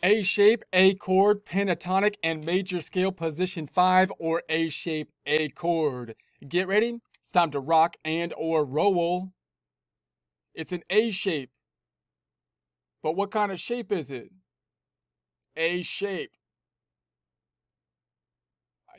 A shape, A chord, pentatonic, and major scale position 5, or A shape, A chord. Get ready. It's time to rock and or roll. It's an A shape. But what kind of shape is it? A shape.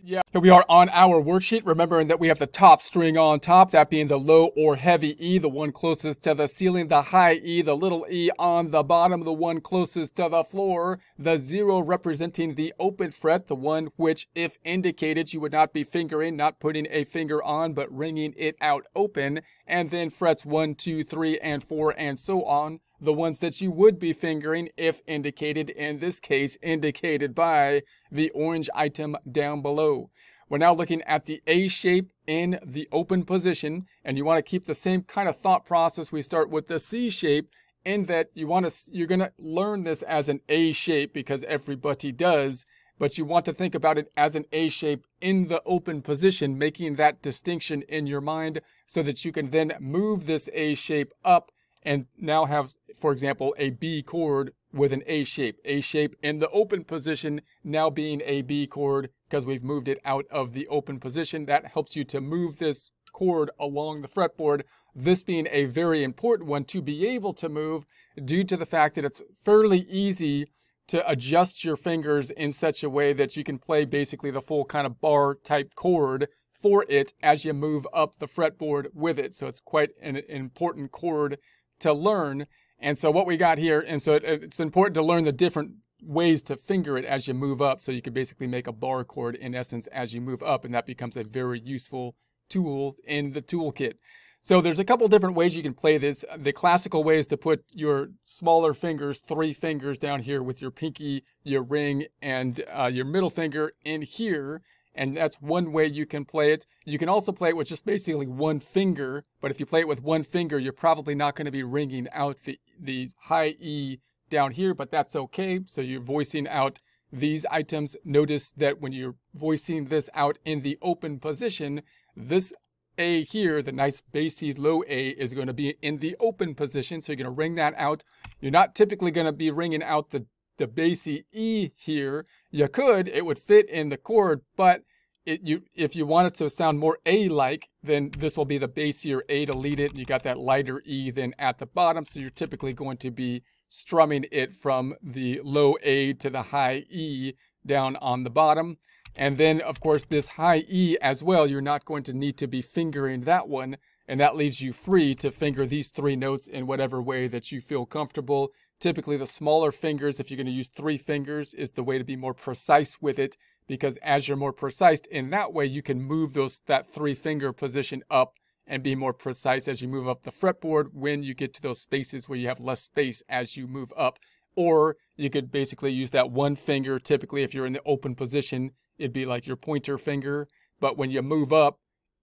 Yeah, here we are on our worksheet, remembering that we have the top string on top, that being the low or heavy E, the one closest to the ceiling, the high E, the little e on the bottom, the one closest to the floor, the 0 representing the open fret, the one which, if indicated, you would not be fingering, not putting a finger on, but ringing it out open, and then frets 1, 2, 3, and 4, and so on. The ones that you would be fingering if indicated, in this case indicated by the orange item down below. We're now looking at the A shape in the open position, and you want to keep the same kind of thought process. We start with the C shape, in that you're going to learn this as an A shape because everybody does, but you want to think about it as an A shape in the open position, making that distinction in your mind so that you can then move this A shape up and now have, for example, a B chord with an A shape. A shape in the open position now being a B chord because we've moved it out of the open position. That helps you to move this chord along the fretboard. This being a very important one to be able to move due to the fact that it's fairly easy to adjust your fingers in such a way that you can play basically the full kind of bar type chord for it as you move up the fretboard with it. So it's quite an important chord to learn. And so what we got here, and so it's important to learn the different ways to finger it as you move up, so you can basically make a bar chord in essence as you move up, and that becomes a very useful tool in the toolkit. So there's a couple different ways you can play this. The classical way is to put your smaller fingers, 3 fingers down here with your pinky, your ring, and your middle finger in here. And that's one way you can play it. You can also play it with just basically one finger, but if you play it with one finger, you're probably not going to be ringing out the high E down here, but that's okay. So you're voicing out these items. Notice that when you're voicing this out in the open position, this A here, the nice bassy low A, is going to be in the open position. So you're going to ring that out. You're not typically going to be ringing out the bassy E here. You could, it would fit in the chord, but if you want it to sound more A-like, then this will be the bassier A to lead it, and you got that lighter E then at the bottom, so you're typically going to be strumming it from the low A to the high E down on the bottom. And then, of course, this high E as well, you're not going to need to be fingering that one, and that leaves you free to finger these 3 notes in whatever way that you feel comfortable. Typically, the smaller fingers, if you're going to use 3 fingers, is the way to be more precise with it, because as you're more precise in that way, you can move that 3-finger position up and be more precise as you move up the fretboard when you get to those spaces where you have less space as you move up. Or you could basically use that 1 finger. Typically, if you're in the open position, it'd be like your pointer finger. But when you move up,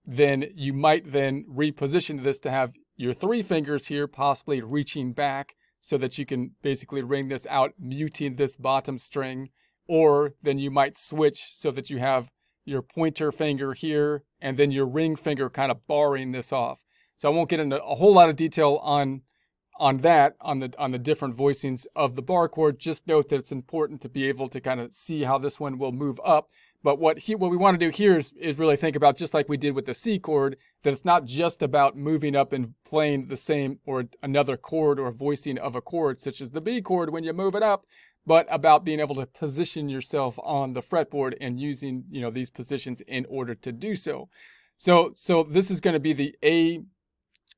then you might then reposition this to have your 3 fingers here, possibly reaching back, so that you can basically ring this out, muting this bottom string. Or then you might switch so that you have your pointer finger here and then your ring finger kind of barring this off. So I won't get into a whole lot of detail on the different voicings of the bar chord. Just note that it's important to be able to kind of see how this one will move up. But what we want to do here is really think about, just like we did with the C chord, that it's not just about moving up and playing the same or another chord or voicing of a chord, such as the B chord when you move it up, but about being able to position yourself on the fretboard and using, these positions in order to do so. So this is going to be the A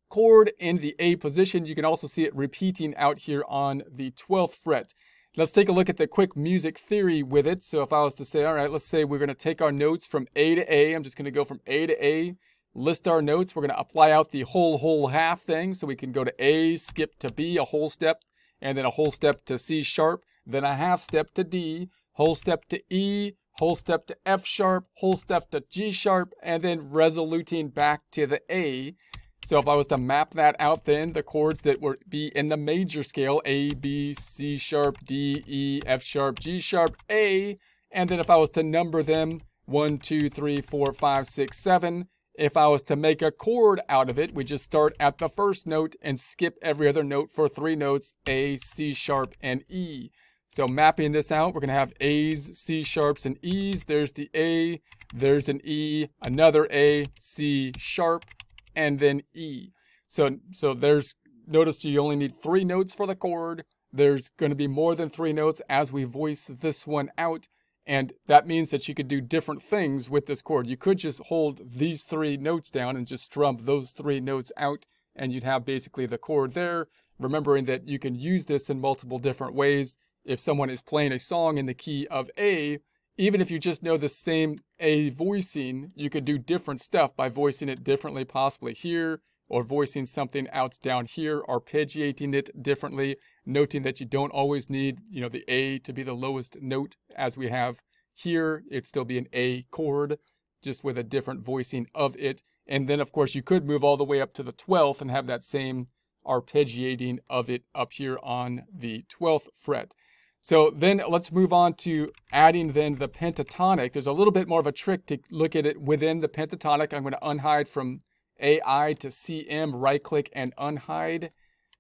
chord in the A position. You can also see it repeating out here on the 12th fret. Let's take a look at the quick music theory with it. So if I was to say, all right, let's say we're going to take our notes from A to A. I'm just going to go from A to A, list our notes. We're going to apply out the whole half thing. So we can go to A, skip to B, a whole step, and then a whole step to C sharp, then a half step to D, whole step to E, whole step to F sharp, whole step to G sharp, and then resoluting back to the A. So if I was to map that out, then the chords that would be in the major scale, A, B, C sharp, D, E, F sharp, G sharp, A, and then if I was to number them, 1, 2, 3, 4, 5, 6, 7, if I was to make a chord out of it, we just start at the first note and skip every other note for 3 notes, A, C sharp, and E. So mapping this out, we're going to have A's, C sharps, and E's. There's the A, there's an E, another A, C sharp, and then E. So there's, notice you only need 3 notes for the chord. There's going to be more than 3 notes as we voice this one out. And that means that you could do different things with this chord. You could just hold these 3 notes down and just strum those 3 notes out, and you'd have basically the chord there. Remembering that you can use this in multiple different ways. If someone is playing a song in the key of A, even if you just know the same A voicing, you could do different stuff by voicing it differently, possibly here, or voicing something out down here, arpeggiating it differently, noting that you don't always need, the A to be the lowest note as we have here. It'd still be an A chord, just with a different voicing of it. And then, of course, you could move all the way up to the 12th and have that same arpeggiating of it up here on the 12th fret. So then let's move on to adding then the pentatonic. There's a little bit more of a trick to look at it within the pentatonic. I'm going to unhide from AI to CM, right click and unhide.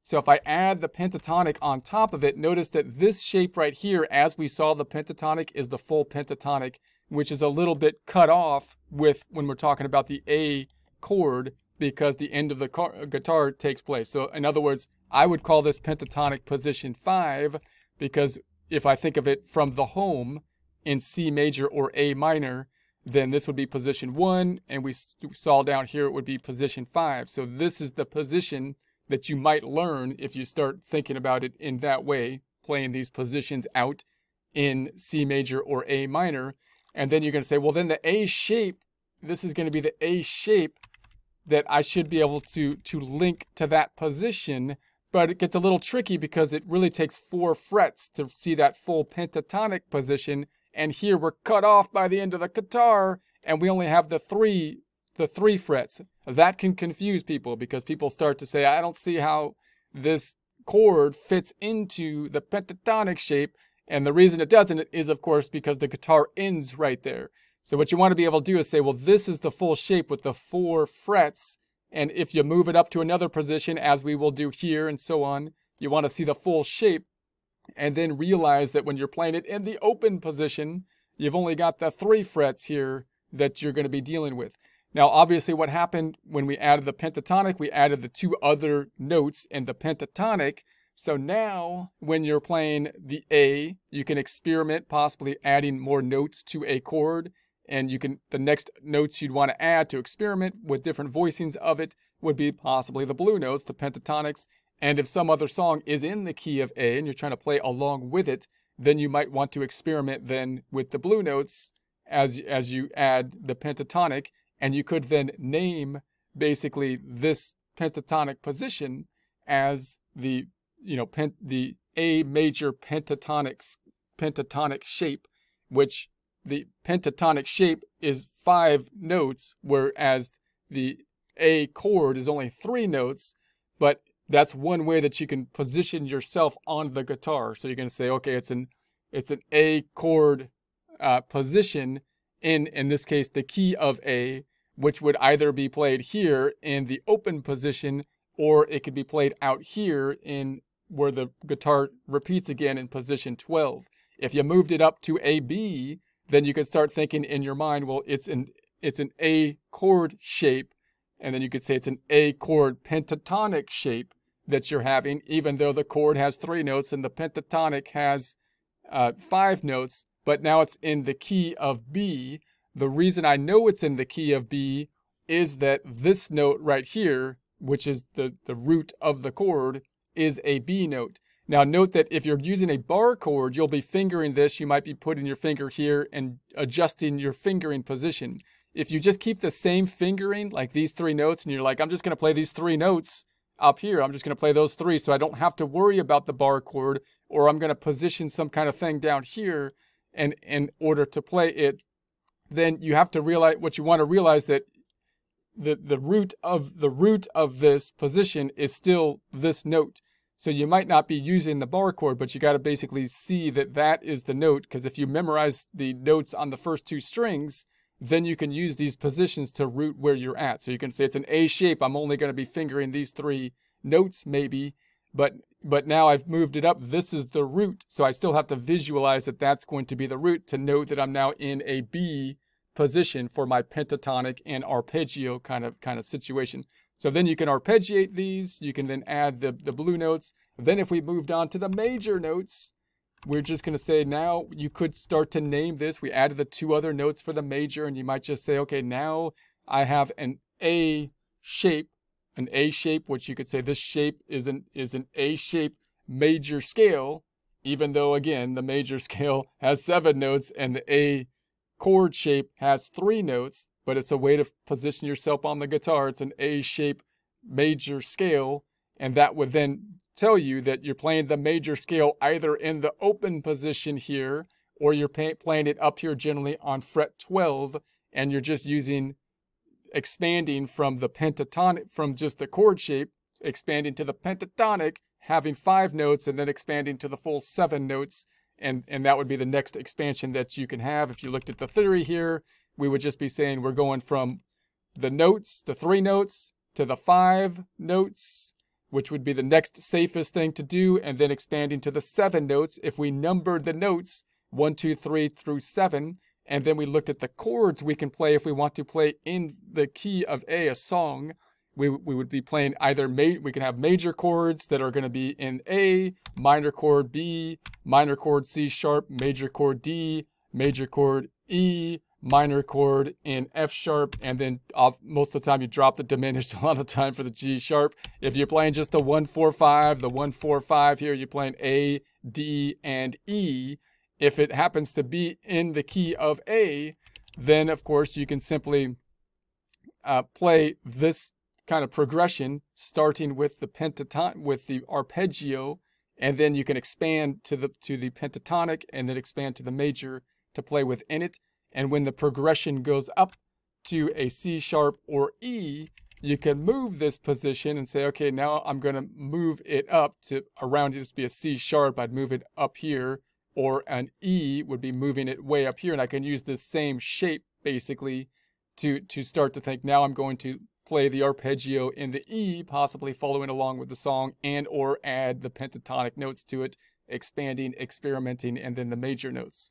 So if I add the pentatonic on top of it, notice that this shape right here, as we saw the pentatonic, is the full pentatonic, which is a little bit cut off with when we're talking about the A chord, because the end of the guitar takes place. So in other words, I would call this pentatonic position 5, because if I think of it from the home in C major or A minor, then this would be position 1, and we saw down here it would be position 5. So this is the position that you might learn if you start thinking about it in that way, playing these positions out in C major or A minor. And then you're going to say, well, then the A shape, this is going to be the A shape that I should be able to link to that position. But it gets a little tricky because it really takes 4 frets to see that full pentatonic position. And here we're cut off by the end of the guitar, and we only have the three frets. That can confuse people because people start to say, I don't see how this chord fits into the pentatonic shape. And the reason it doesn't is, of course, because the guitar ends right there. So what you want to be able to do is say, well, this is the full shape with the 4 frets. And if you move it up to another position, as we will do here and so on, you want to see the full shape. And then realize that when you're playing it in the open position, you've only got the 3 frets here that you're going to be dealing with. Now, obviously, what happened when we added the pentatonic, we added the 2 other notes in the pentatonic. So now, when you're playing the A, you can experiment possibly adding more notes to a chord. And you can, the next notes you'd want to add to experiment with different voicings of it would be possibly the blue notes, the pentatonics. And if some other song is in the key of A and you're trying to play along with it, then you might want to experiment then with the blue notes as you add the pentatonic. And you could then name basically this pentatonic position as the, the A major pentatonic shape, which the pentatonic shape is 5 notes, whereas the A chord is only 3 notes. But that's one way that you can position yourself on the guitar. So you're going to say, okay, it's an A chord position in this case, the key of A, which would either be played here in the open position, or it could be played out here in where the guitar repeats again in position 12. If you moved it up to A B, then you could start thinking in your mind, well, it's an A chord shape, and then you could say it's an A chord pentatonic shape that you're having, even though the chord has 3 notes and the pentatonic has 5 notes, but now it's in the key of B. The reason I know it's in the key of B is that this note right here, which is the root of the chord, is a B note. Now note that if you're using a bar chord, you'll be fingering this. You might be putting your finger here and adjusting your fingering position. If you just keep the same fingering, like these 3 notes, and you're like, I'm just going to play these 3 notes up here. I'm just going to play those 3 so I don't have to worry about the bar chord, or I'm going to position some kind of thing down here and in order to play it. Then you have to realize, what you want to realize, that the root of this position is still this note. So you might not be using the bar chord, but you got to basically see that that is the note, because if you memorize the notes on the first 2 strings, then you can use these positions to root where you're at. So you can say it's an A shape. I'm only going to be fingering these 3 notes maybe, but now I've moved it up. This is the root. So I still have to visualize that that's going to be the root to know that I'm now in a B position for my pentatonic and arpeggio kind of situation. So then you can arpeggiate these. You can then add the blue notes. Then if we moved on to the major notes, we're just going to say now you could start to name this. We added the 2 other notes for the major, and you might just say, okay, now I have an A shape, which you could say this shape is an A shape major scale, even though again the major scale has 7 notes and the A chord shape has 3 notes, but it's a way to position yourself on the guitar. It's an A shape major scale, and that would then tell you that you're playing the major scale either in the open position here, or you're playing it up here generally on fret 12, and you're just expanding from the pentatonic, from just the chord shape, expanding to the pentatonic, having 5 notes, and then expanding to the full 7 notes. And that would be the next expansion that you can have. If you looked at the theory here, we would just be saying we're going from the notes, the 3 notes, to the 5 notes, which would be the next safest thing to do, and then expanding to the 7 notes. If we numbered the notes 1, 2, 3 through 7, and then we looked at the chords we can play if we want to play in the key of a song, we would be playing either we can have major chords that are going to be in A, minor chord B, minor chord C sharp, major chord D, major chord E, minor chord in F sharp, and then most of the time you drop the diminished a lot of time for the G sharp. If you're playing just the 1-4-5 here, you're playing A, D, and E. If it happens to be in the key of A, then of course you can simply play this kind of progression starting with the with the arpeggio, and then you can expand to the pentatonic and then expand to the major to play within it. And when the progression goes up to a C sharp or E, you can move this position and say, okay, now I'm going to move it up to around this be a C sharp. I'd move it up here, or an E would be moving it way up here. And I can use this same shape basically to start to think, now I'm going to play the arpeggio in the E, possibly following along with the song, and or add the pentatonic notes to it, expanding, experimenting, and then the major notes.